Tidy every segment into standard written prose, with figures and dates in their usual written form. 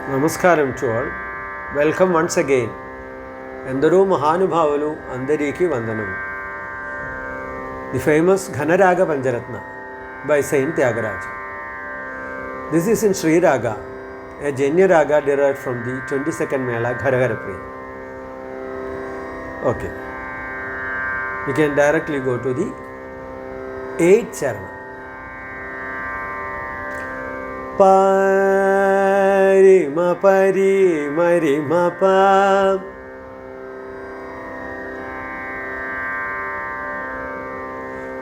Namaskaram to all. Welcome once again. Endaru Mahanubhavalu Andariki Vandanam. The famous Ghanaraga Pancharatna by Saint Tyagaraja. This is in Sri Raga, a Janya Raga derived from the 22nd Mela Ghara Priya. Okay. We can directly go to the 8th Charana. Pari ma pari mari ma pa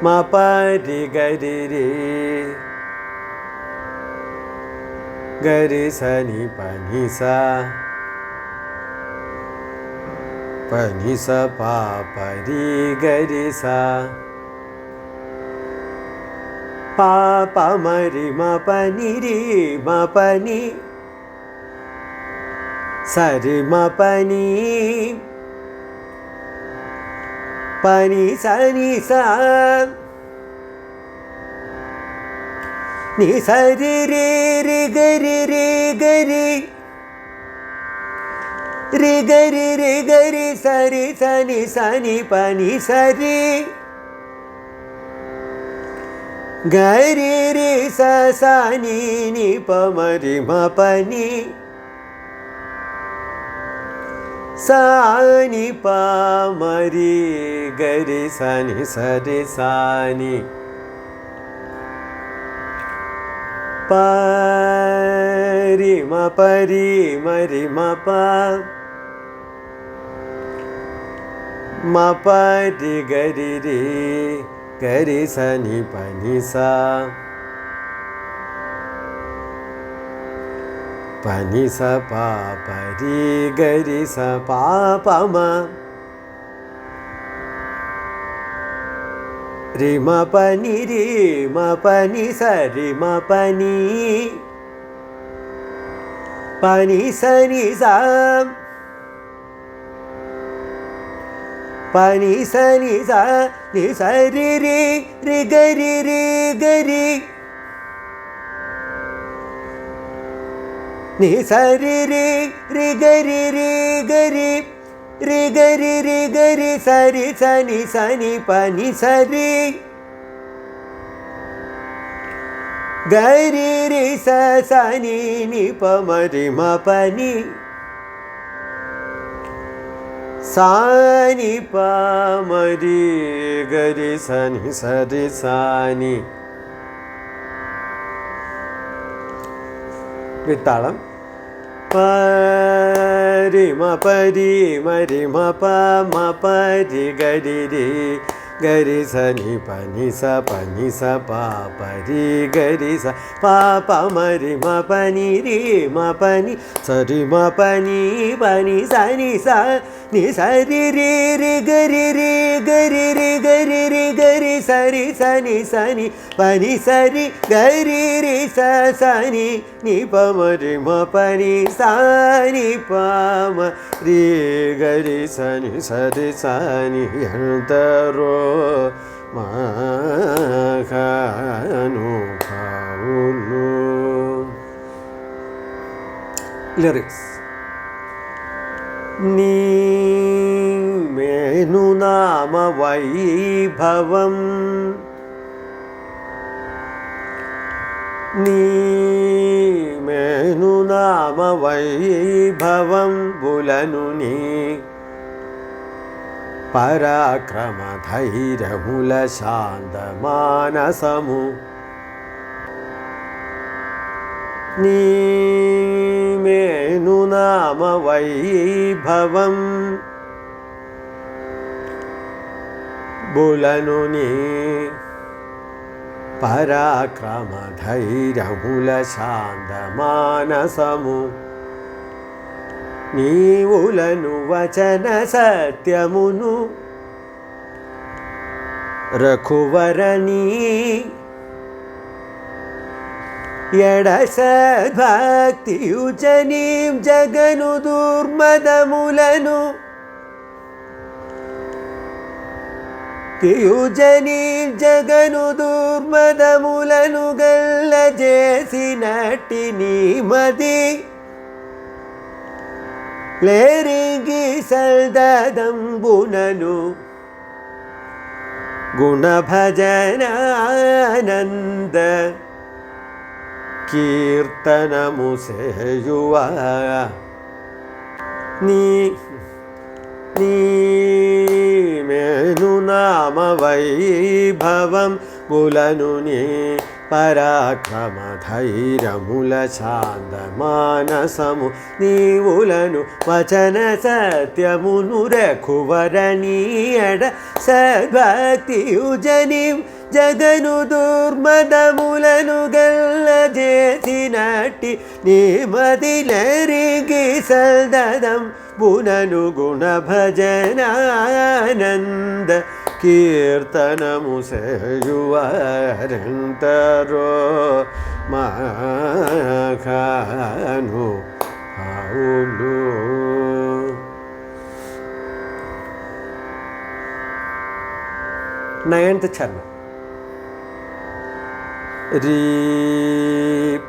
ma pari gari re gari sa ni pa ni sa pa pari gari sa pa pa mari ma pa ni ri ma pa ni sa ri ma pa ni sa ni sa ni sa ri ri ri gari ri gari ri gari ri gari sa ri sa ni pa ni sa ri gari ri sa ni pa mari ma pa ni sa ni pa mari gari sa ni pari ma pari mari ma pa ma pari gari ri gari sa ni pa ni sa pa ni sa pa pa ri gari sa pa pa ma ri ma pa ni sa ri ma pa ni sa ni sa pa ni sa ni sa ri ri ri gari ri gari ni sa ri ri ri gari ri gari ri gari ri gari sa ni pa ni sa ri gari ri sa ni pa mari ma pa ni sa ni pa mari gari sa ni Vittalam pari ma pari mari ma pa ri gari ri gari sa ni pa ri gari sa pa mari ma pa ni ri ma pa ni sa ri ma pa ni sa ni sa ri ri ri gari ri gari ri gari ri gari sa ni pa ni sa ri gari ri sa ni pa mari ma pa ni sa ni pa ma ri gari sa ni yantaro Mahanubhavulu. Lyrics. Ni menu nama vaibhavam ni menu nama vaibhavam bulanu ni parakrama dhairya mula shanda manasamu ni menu nama vaibhavam bulanu ni parakrama dhairya mula shanda manasamu నీవులను వచన సత్యమును రఘువరని ఎడ సద్భక్తియుజనీ జగను దుర్మదములను యుజనీ జగను దుర్మదములను గల్ల చేసినట్టి నీ మది ಲೇರಿಗೆ ಸಲ್ದಂಬುನನು ಗುಣಭಜನಾನಂದ ಕೀರ್ತನಮು ಸೇಯುವ నీమేను నామ వైభవం బులను నీ పరాక్రమ ధైర్యముల శాంత మానసము నీవులను వచన సత్యమును రఘువరణీయడ సద్భక్తియుజని జగను దుర్మదములను గల్లజేసినట్టి నీమదిలరికి సల్దదం బునను గుణ భజనానంద కీర్తనము సేయువరెంతరో మహాను అవును. నైన్త్ చరణం. రీ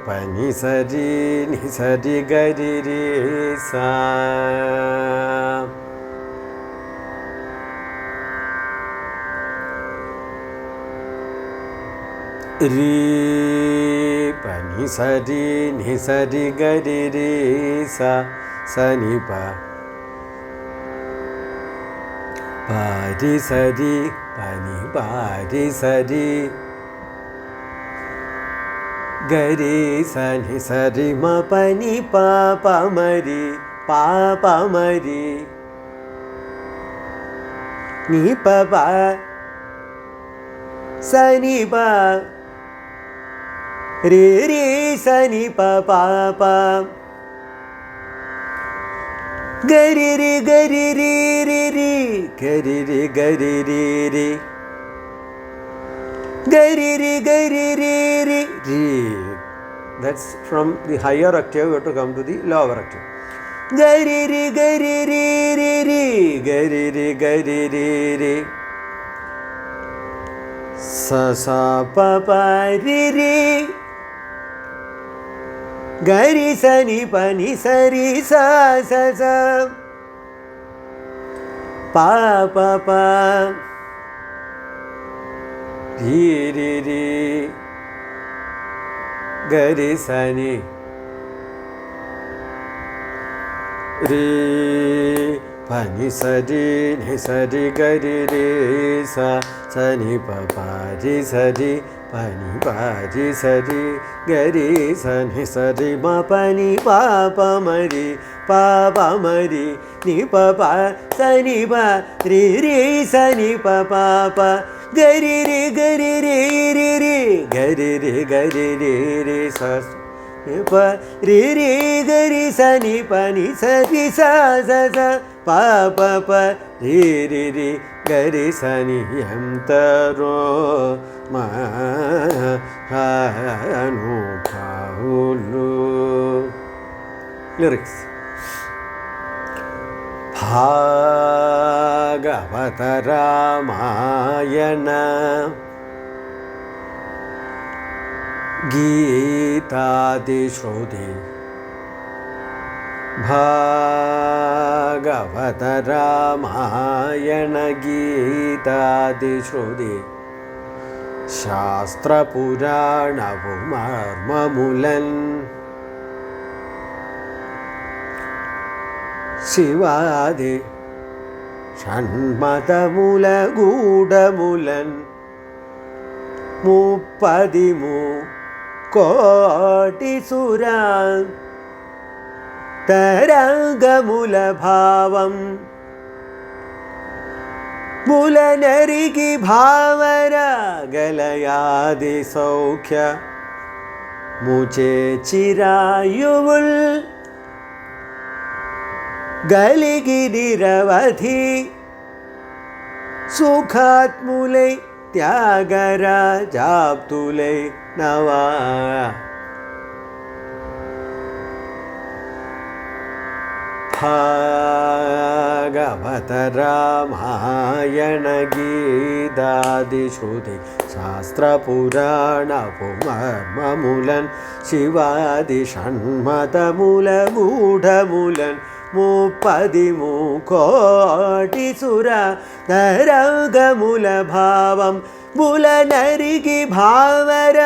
పని సరి ని సరి గరి రే సా రీ పని సరి ని సరి గరి రే సా సని ప పారి సరి పని పారి సరి గరి సని సరి మ పని పాప మరి పాప మరి ని ప సని ప రే రే సని ప పాప గరి రి గరి రి రి రి గరి రి గరి రి రి gari ri gari ri ri ri. That's from the higher octave. You have to come to the lower octave. Gari ri gari ri ri ri gari ri gari ri ri sa sa pa pa ri ri gari sa ni pa ni sa ri sa sa sa pa pa pa ri ri ri gari sa ni ri pa ni sa ri ni sa ri gari ri sa sa ni pa pa ri sa ri pa ni pa ri sa ri gari sa ni sa ri ma pa ni pa pa ma ri pa pa ma ri ni pa pa sa ni pa ri ri sa ni pa pa pa gari ri gari ri ri ri gari ri gari ri ri sa ni pa ri ri gari sa ni pa ni sa ri sa sa sa pa pa pa ri ri ri gari sa ni yantaro mahanu paulu. Lyrics. Bhagavata Ramayana Gītādi Śruti Bhagavata Ramayana Gītādi Śruti Shastra Purana Marmamulan Shivadi ഷൺമതമുല ഗൂഢമുലൻ മുപ്പതിമു കോടി സുരാ തരംഗമുല ഭാവം മുലനരികി ഭാവരാഗലയാതി സൗഖ്യ മുചേ ചിരായുവുൾ ഗലിഗിരിരവധി സുഖാത്മുലൈ ത്യാഗരാജാപ്തുലൈ നവാ ഭാഗവത രാമായണ ഗീതാദിശ്രുതി ശാസ്ത്രപുരാണപുമർമമുലൻ ശിവാദി ഷൺമതമൂല ഗൂഢമൂലൻ ముప్పది సుర తరంగముల భావం ముల నరిగి భావర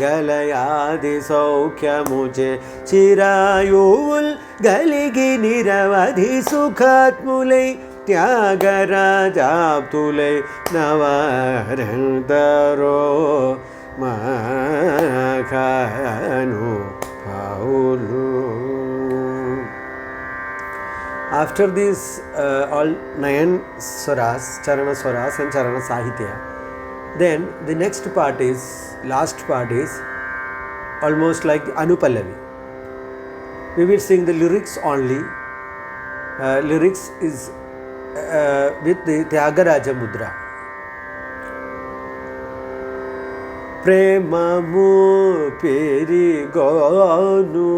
గలయాది సౌఖ్యముచే చిరాయువుల్ గలిగి నిరవధి సుఖాత్ములై త్యాగరాజాప్తులై నవరందరో మఖను పావులు. After these all 9 swaras, Charana swaras and Charana Sahitya, then the next part is, last part is almost like Anupallavi. We will sing the lyrics only. Lyrics is with the Tyagaraja Mudra. Premamu perigonu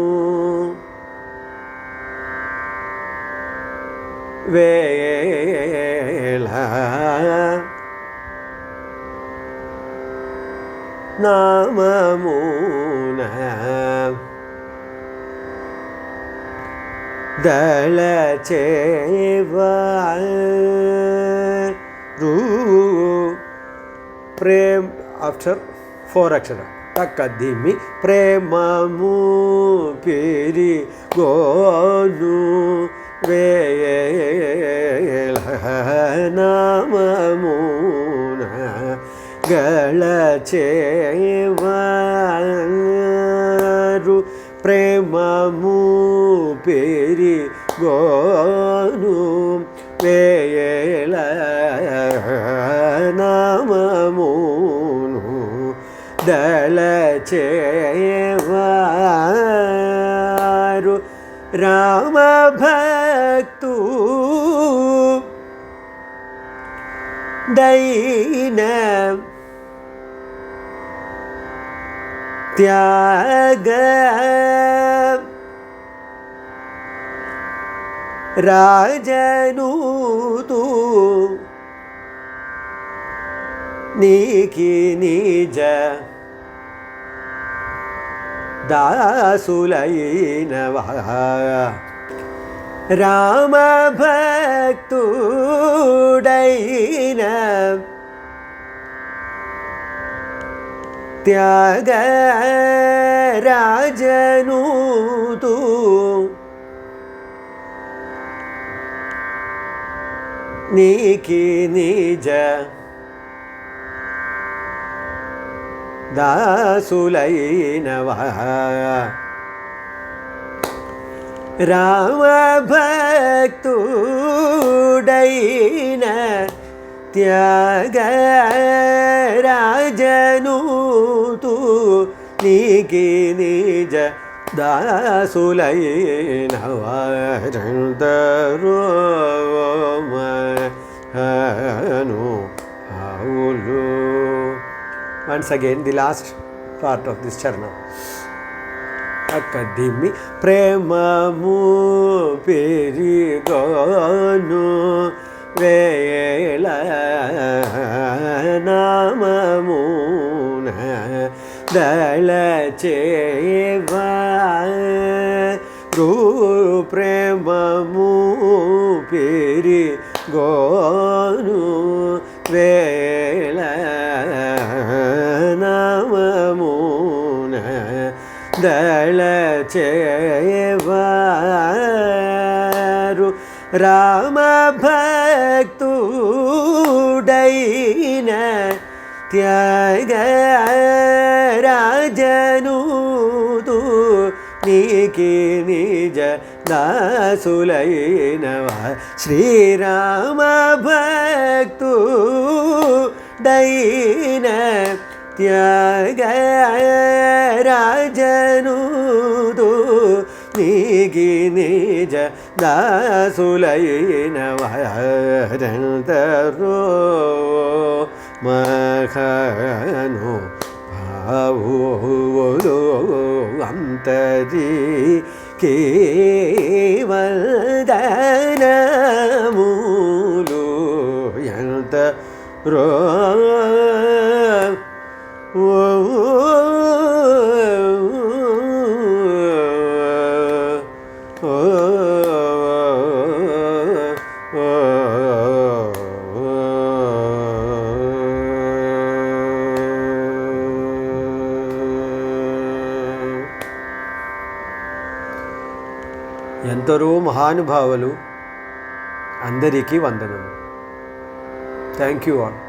vela namamuna dalachevaru. Prem after 4 akshara. Takadimi premamu perigonu vela namamuna galachevaru. Premamu perigonu vela namamunu dalachevaru. Rama bhaktu daina tyaga rajanutu niki nija dasulainava. Rama bhaktudaina tyaga rajanutu niki nija dasulainava. Rama bhaktudaina tyaga rajanutu niki nija dasulainava. Once again, the last part of this charana. Akadimi premamu perigonu vela namamuna dalachevaru. Premamu perigonu vela namamuna dalachevaru. Rama bhaktudaina tyaga rajanutu niki nija dasulainava. Shri Rama bhaktudaina tyaga rajanutu niki nija dasulainava. Mahanu bhavulu antari kevaldanamulu yanta ro. ఎందరో మహానుభావులు, అందరికీ వందనము. Thank you all.